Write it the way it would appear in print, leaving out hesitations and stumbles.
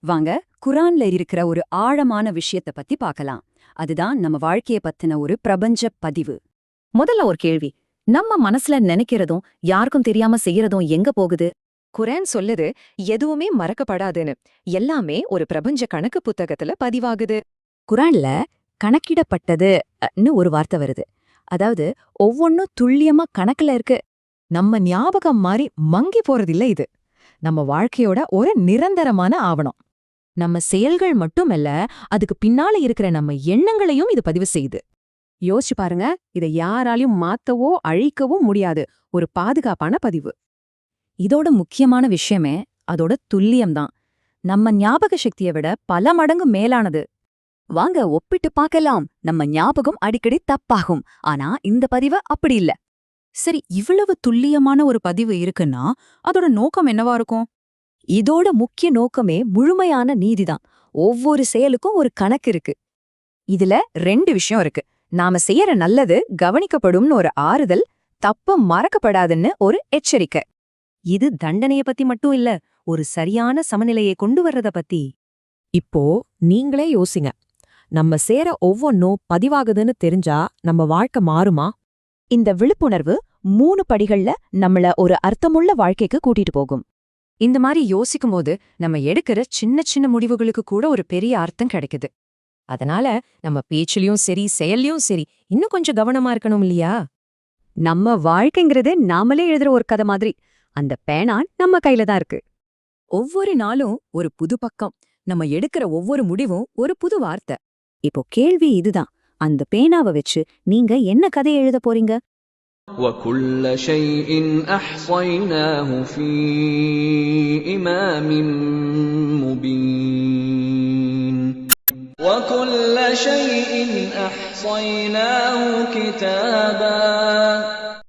வாங்க குரான்ல இருக்கிற ஒரு ஆழமான விஷயத்த பத்தி பார்க்கலாம். அதுதான் நம்ம வாழ்க்கைய பத்தின ஒரு பிரபஞ்ச பதிவு. முதல்ல ஒரு கேள்வி, நம்ம மனசுல நினைக்கிறதும் யாருக்கும் தெரியாம செய்யறதும் எங்க போகுது? குர்ஆன் சொல்லுது எதுவுமே மறக்கப்படாதுன்னு. எல்லாமே ஒரு பிரபஞ்ச கணக்கு புத்தகத்துல பதிவாகுது. குரான்ல கணக்கிடப்பட்டதுன்னு ஒரு வார்த்தை வருது. அதாவது ஒவ்வொன்னும் துல்லியமா கணக்குல இருக்கு. நம்ம ஞாபகம் மாதிரி மங்கி போறதில்ல இது. நம்ம வாழ்க்கையோட ஒரு நிரந்தரமான ஆவணம். நம்ம செயல்கள் மட்டுமல்ல, அதுக்கு பின்னால இருக்கிற நம்ம எண்ணங்களையும் இது பதிவு செய்யுது. யோசிச்சு பாருங்க, இதை யாராலையும் மாத்தவோ அழிக்கவோ முடியாது. ஒரு பாதுகாப்பான பதிவு. இதோட முக்கியமான விஷயமே அதோட துல்லியம்தான். நம்ம ஞாபக சக்தியை விட பல மடங்கு மேலானது. வாங்க ஒப்பிட்டு பார்க்கலாம். நம்ம ஞாபகம் அடிக்கடி தப்பாகும். ஆனா இந்த பதிவு அப்படி இல்ல. சரி, இவ்வளவு துல்லியமான ஒரு பதிவு இருக்குன்னா அதோட நோக்கம் என்னவா இருக்கும்? இதோட முக்கிய நோக்கமே முழுமையான நீதிதான். ஒவ்வொரு செயலுக்கும் ஒரு கணக்கு இருக்கு. இதுல 2 விஷயம் இருக்கு. நாம செய்யற நல்லது கவனிக்கப்படும்னு ஒரு ஆறுதல், தப்பு மறக்கப்படாதுன்னு ஒரு எச்சரிக்கை. இது தண்டனைய பத்தி மட்டும் இல்ல, ஒரு சரியான சமநிலையை கொண்டு வர்றத பத்தி. இப்போ நீங்களே யோசிங்க, நம்ம சேர ஒவ்வொன்னும் பதிவாகுதுன்னு தெரிஞ்சா நம்ம வாழ்க்கை மாறுமா? இந்த விழிப்புணர்வு 3 படிகள்ல நம்மள ஒரு அர்த்தமுள்ள வாழ்க்கைக்கு கூட்டிட்டு போகும். இந்த மாதிரி யோசிக்கும் போது நம்ம எடுக்கிற சின்ன சின்ன முடிவுகளுக்கு கூட ஒரு பெரிய அர்த்தம் கிடைக்குது. அதனால நம்ம பேச்சிலயும் சரி செயல்லயும் சரி இன்னும் கொஞ்சம் கவனமா இருக்கணும் இல்லையா? நம்ம வாழ்க்கைங்கிறது நாமளே எழுதுற ஒரு கதை மாதிரி. அந்த பேனா நம்ம கையில தான் இருக்கு. ஒவ்வொரு நாளும் ஒரு புது பக்கம். நம்ம எடுக்கிற ஒவ்வொரு முடிவும் ஒரு புது வார்த்தை. இப்போ கேள்வி இதுதான், அந்த பேனாவை வச்சு நீங்க என்ன கதை எழுத போறீங்க? وَكُلَّ شَيْءٍ أَحْصَيْنَاهُ فِي إِمَامٍ مُّبِينٍ وَكُلَّ شَيْءٍ أَحْصَيْنَاهُ كِتَابًا